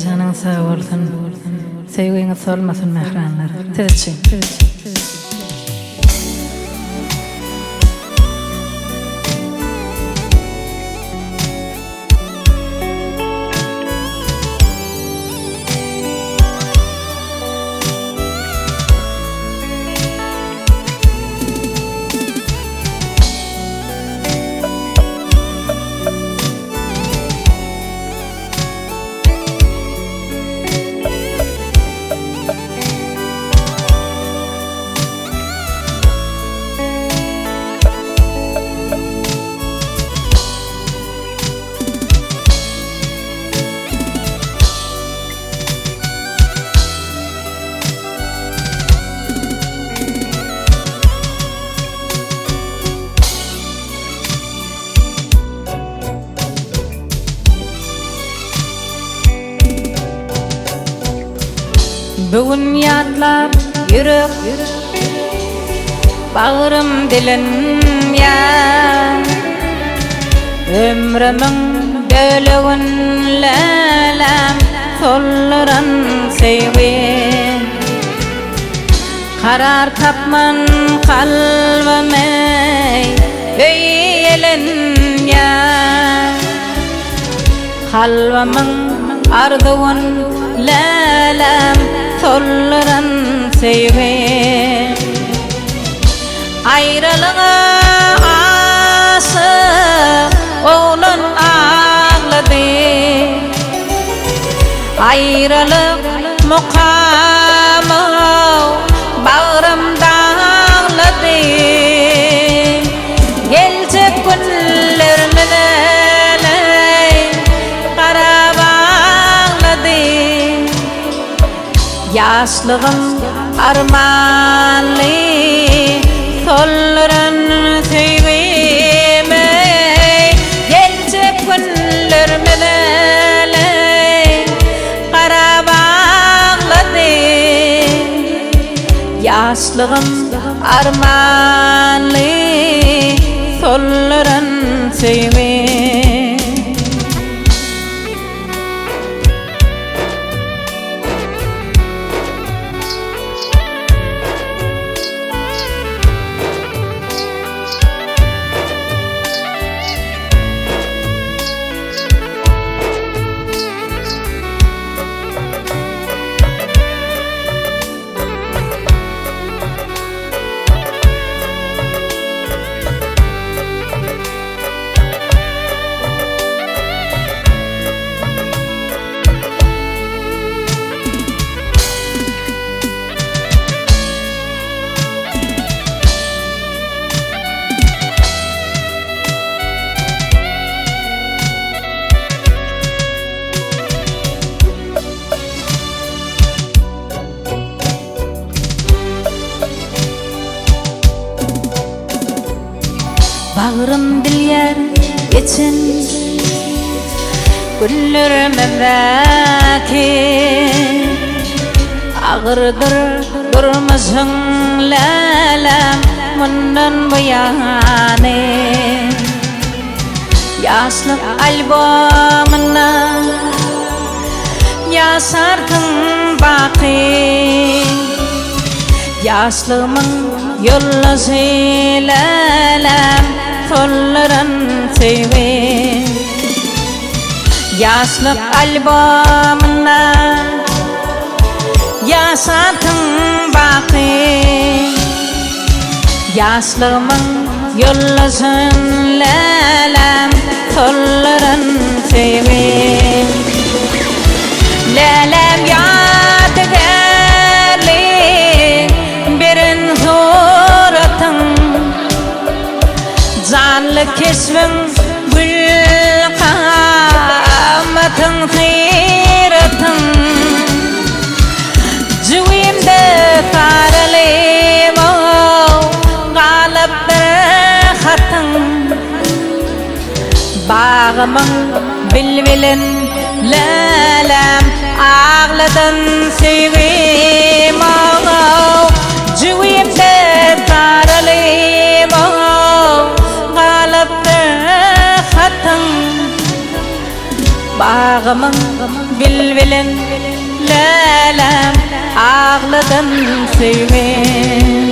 Canın sağ olsun. Sevginiz olmasın mehranlar. Tezçin. Bugün yadlap yürek bağrım dilim ya ömrümün dölüğün lelem solluran sevgi karar tapman kalbime öylin ya kalbimın ardıvın lelem solluran sevgi ayrılığa aşık oğlun ağladı ayrılık mukamı bağrımda ağladı gelecek günlerine kara bağladı yaşlığım armanlı solluran sevgime gelecek günlerime kara bağladı yaşlığım armanlı solluran sevgime Bağrım dilyer için güllerime belki ağırdır durmasın lelem bundan bu yani yaşlık albümüne yaşardın baki yaşlığımın yollusu lelem solluran sevgi yaşlık albümüne yaşardın baki yaşlığımın yollusun lelem solluran sevgi lelem yadigarlik birin suratın canlı kesvin gül kamatın xiratın cüvimde taralim galiptir hatın bağımın bilbilin lelem ağladın sevgim cüvimde taralim galiptir hatın bağımın bilbilen lelem ağladan sevmen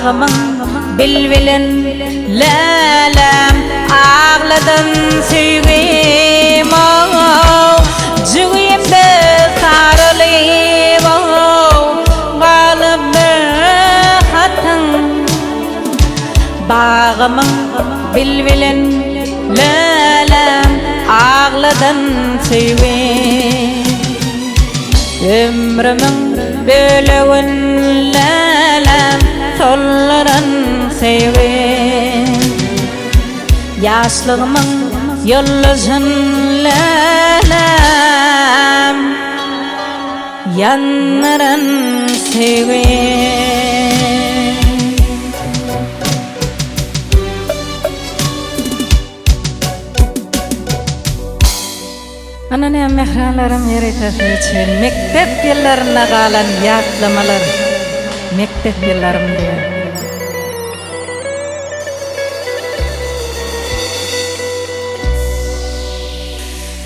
bağımın bilbilen lelem ağladan sevgim cüğümde sarılayım kalıbı hatın bağımın bilbilen lelem ağladan sevgim ömrümün bölüğün lelem solların sevin yaşlığımın yıldızın lelem yanların sevin anane mehranlarım yeritesi için mektep yıllarına kalan yaklamalar mektep yıllarım diye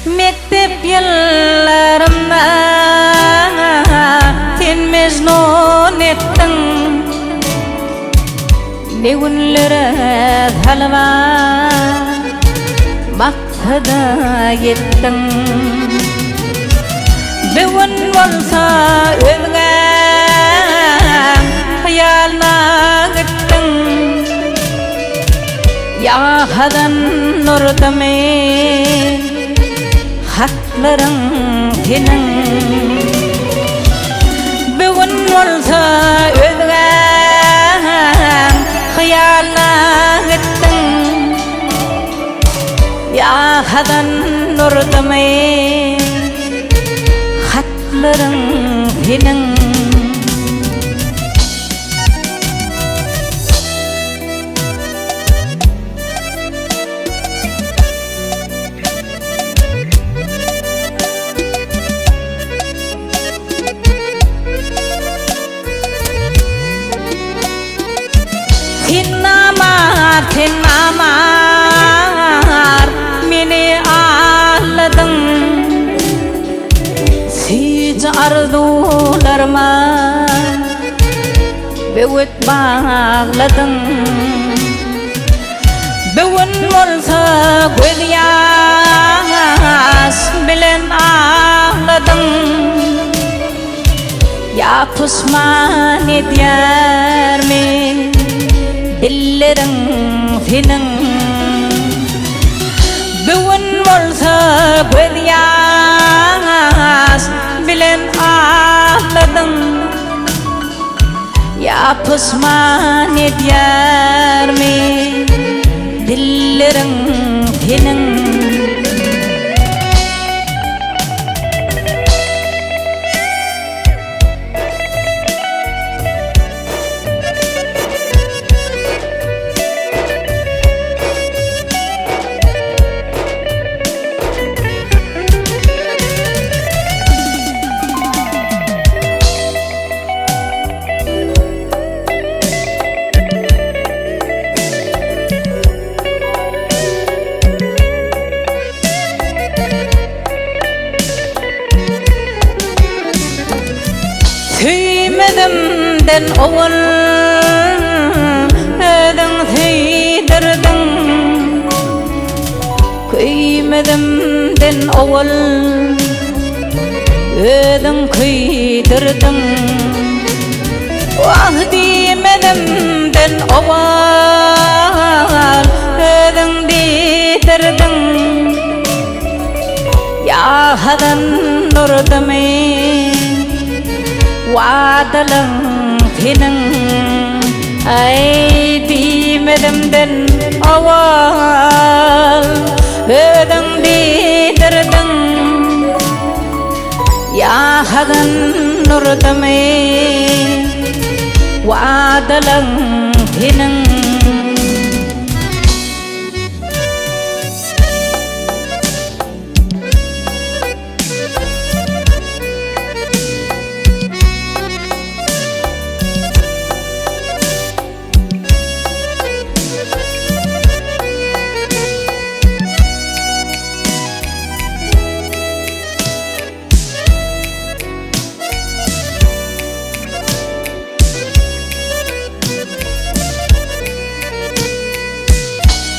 mektep yıllarımda sen mecnun ettin ne günlere halva maksada yettin bir gün olsa özgen hayalına gittin ya hadan nurdamen hakların senin bir gün olsa özgen hayalına gittin ya hadan nurdamen hakların senin Sen amar meni ağladın siz arzularıma büyük bağladın bugün olsa göz yaş bilen ağladın ya pişman eder mi dillerin senin bugün olsa göz yaş bilen ağladın ya pişman eder mi dillerin senin Süymedimden oğul ödün seydirdin Küymedimden oğul ödün kıydirdin Vahdimedimden oğul ödün diydirdin Ya hadan nurdamen Vadalan senin ay dimedimden awal ödün diydirdin Ya hadan nurdame wadalang hinang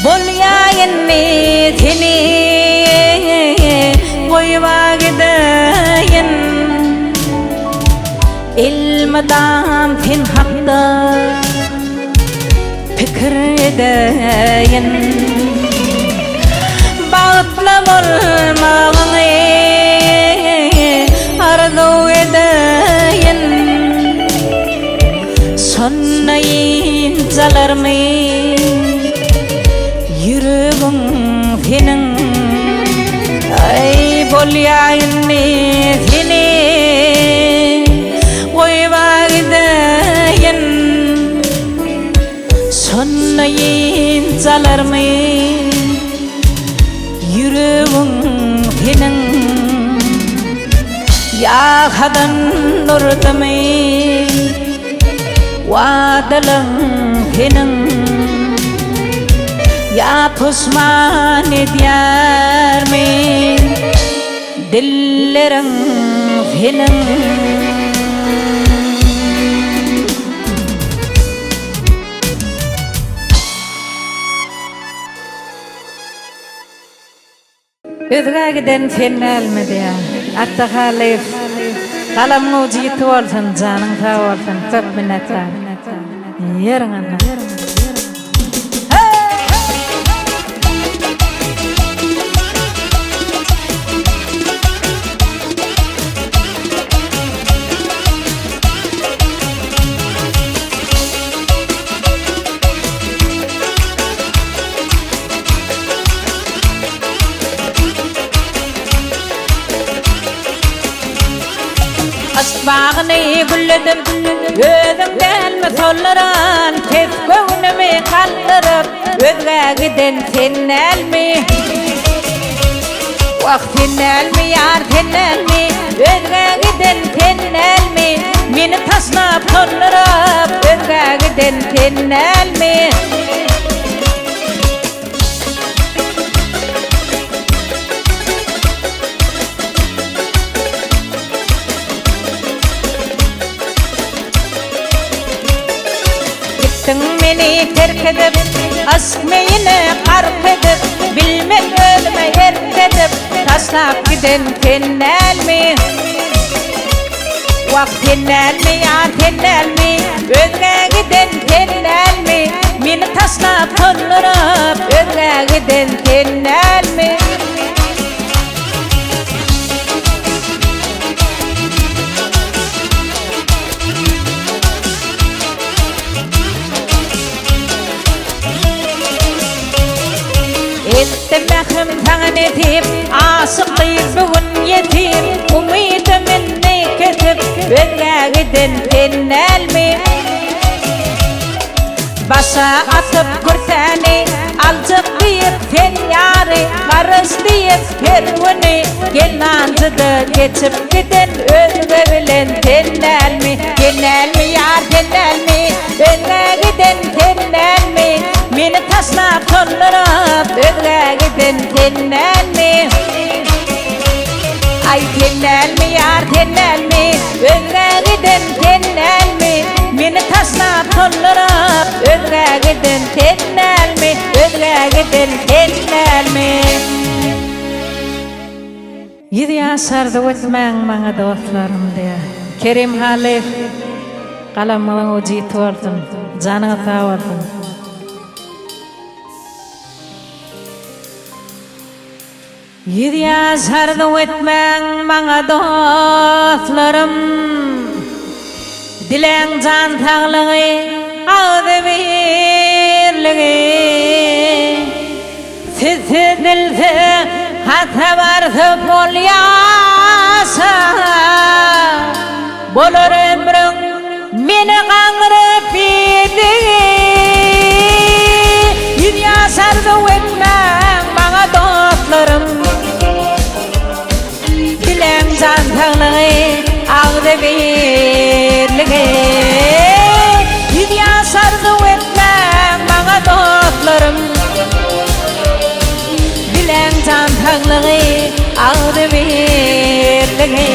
bolyayenni thini voyvagdayen ilmadam thin hakda fikredayen bağıtlamol mağanı arzuedayen sonnayin zalarmı yüreğim senin ay bolyayenni seni koyvagdayen sonnayin zalarmı yüreğim senin yahadan nurdame vadalan senin ya pusman diyar me dillerang hinang ödgagden final media attahalif kalam ngoji tuwalsan janang tawalsan kap minata yerangan Asbağını gülledim, özümden mi sollaran, tepkönümü kaldırıp, özgagiden tennel mi? Vak tennel mi yar tennel mi? Özgagiden tennel mi? Meni tasnap sollarup, özgagiden tennel mi? Meni terk edip, aşk meyini karp edip, bilmek ölüme erk edip, taşlap giden tennel mi? Vak tennel mi yar tennel mi? Özge giden tennel mi? Meni taşlap tollurup, özge giden tennel mi? Ettemehim tangan etip, aşıqlayıp bugün yetim, umidiminni ketip, özgagiden tennel mi? Başa atıp kurtani, alcık deyip ten yari, karış deyip pervini, gelancıda geçip giden özge bilen tennel mi? Tennel mi yar tennel mi? Özgagiden tennel mi? Meni taşlap tollurup, özgagiden tennel mi? Ay tennel mi yar tennel mi? Özgagiden tennel mi? Meni taşlap tollurup, özgagiden tennel mi? Özgagiden tennel mi? 7 yaşarda ötmeň maňa dostlarym diye Kerim Halif kalamyň uji tuwalsyn, janyňy tawalsyn. 7 yaşarda ötmeň maňa dostlarym dileň jan taglygy ağdy birligi siz dilse hata varsa bolyasa bolar ömrüň meni gaňryp edi. Dünya sardı etmeň maňa dostlarym, bilen jan taňlygy agdy birligi. Dünya sardı etmeň maňa dostlarym, bilen jan taňlygy agdy birligi.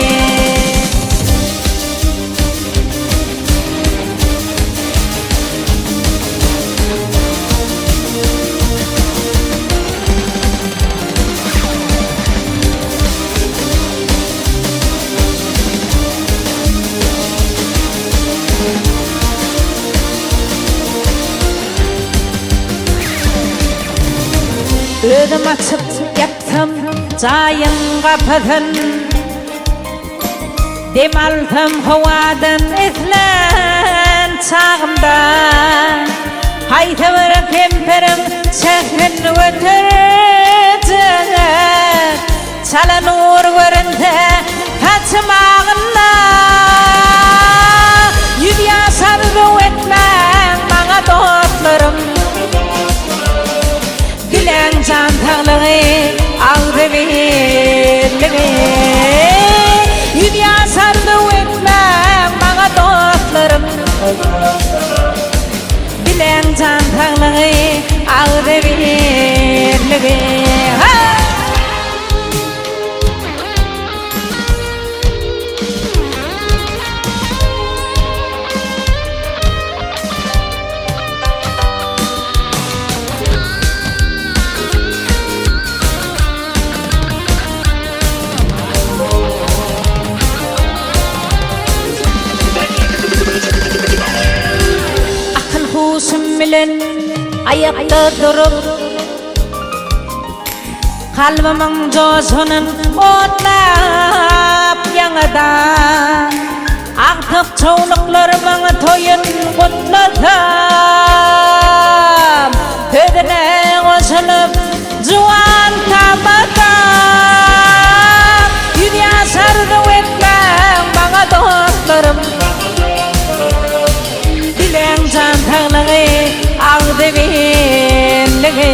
Ödüm açıp yattım cayın kapıdın, dem aldım havadan etlen çağımda. Hayta bir kemperim çekin ötürecek, çalan uğur göründe kaçmağına. Yüdya sardı etmem bana dostlarım, bilen jan taňlygy agdy birligi. Dünya sardı etmeň maňa dostlarym, bilen jan taňlygy agdy birligi. Bilen ayakta durup kalbiming jozunun otlap yaňadan, aktyp çoğluklarymyň toyun gutlatam, tödüne goşulyp juwan tabatam. Dünya sardı etmeň maňa dostlarym, bilen jan taňlygy agdy birligi.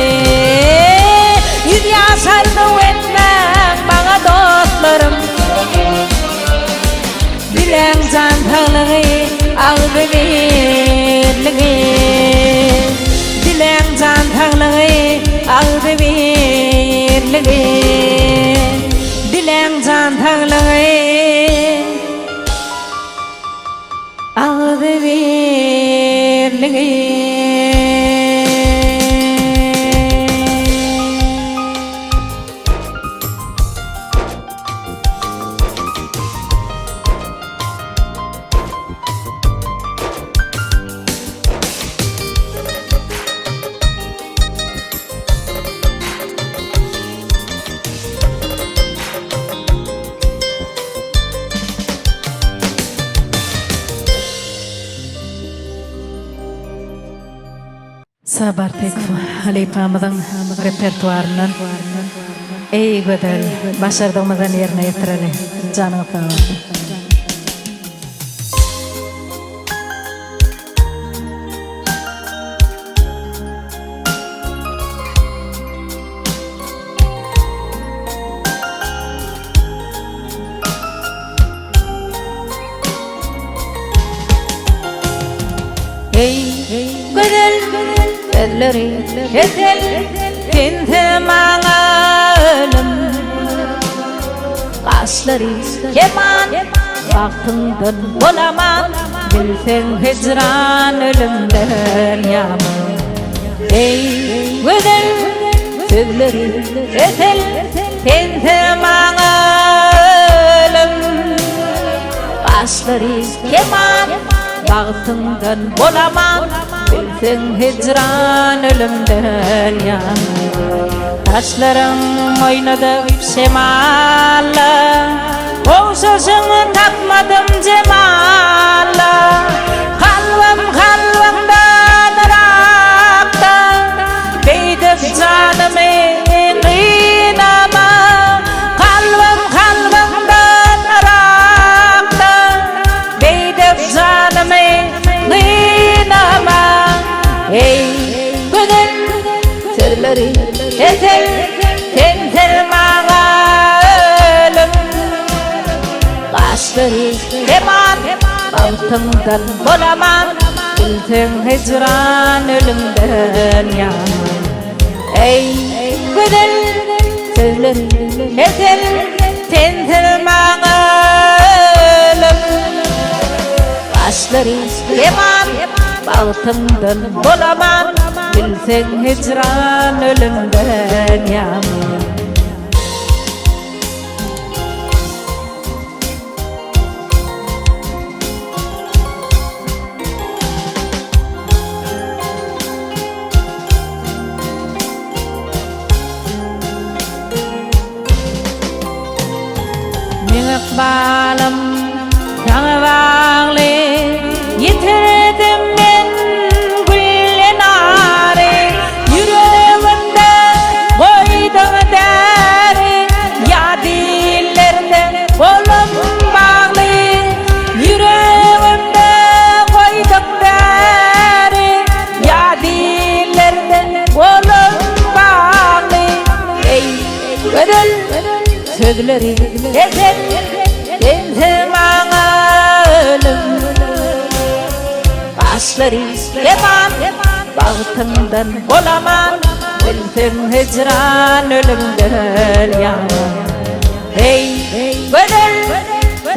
Dünya sardı etmeň maňa dostlarym, bilen jan taňlygy agdy birligi. Bilen jan taňlygy agdy birligi. Bilen jan taňlygy agdy birligi. Sabar Tekfa Halipamyň repertuarynyň ey gödel başardığymyzdan ýerine ýetireli janyňy sağ ol. Ey gödel elleri etel tinte maňa ölüm, gaşlary keman wagtyňdan bolaman, bilseň hicran ölümden ýaman. Ey gödel elleri etel tinte maňa ölüm, gaşlary keman wagtyňdan bolaman, bilseň hicran ölümden ýaman. Taşlaryň oýnadyp şemalla, oňşaşyňy tapmadym jemalla. Kalbymdan rakda beýdip janymy ynama. Kalbymdan rakda Bağıtımdan bolaman Bilsen hicran ölümden yaman Ey güzel sözlerin ezel tensil mağalım Başları yaman Bağıtımdan bolaman Bilsen hicran ölümden yaman Bağlam yanıvarlı yitirdim ben güllenari yüreğimde koydum deri ya dillerde kolum bağlı yüreğimde koydum deri ya dillerde kolum bağlı ey güzel sözleri ezel tensil mağalım Başları yaman Bağıtımdan bolaman Bilsen hicran ölümden yaman Hey güzel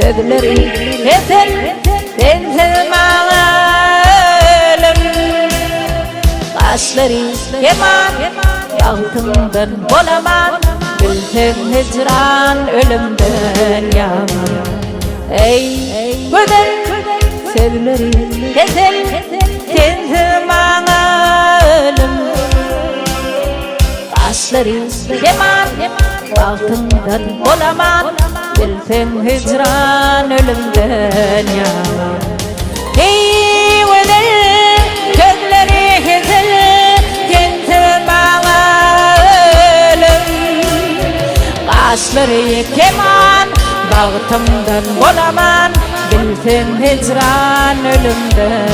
sözleri ezel tensil mağalım Başları yaman Bağıtımdan bolaman Bilsen hicran ölümden yaman Ey güzel sözleri ezel tensil mağalım Başları yaman Bağıtımdan bolaman Bilsen hicran ölümden yaman Ey güzel sözleri ezel tensil mağalım Başları keman Bağıtımdan bolaman Bilsen hicran ölümden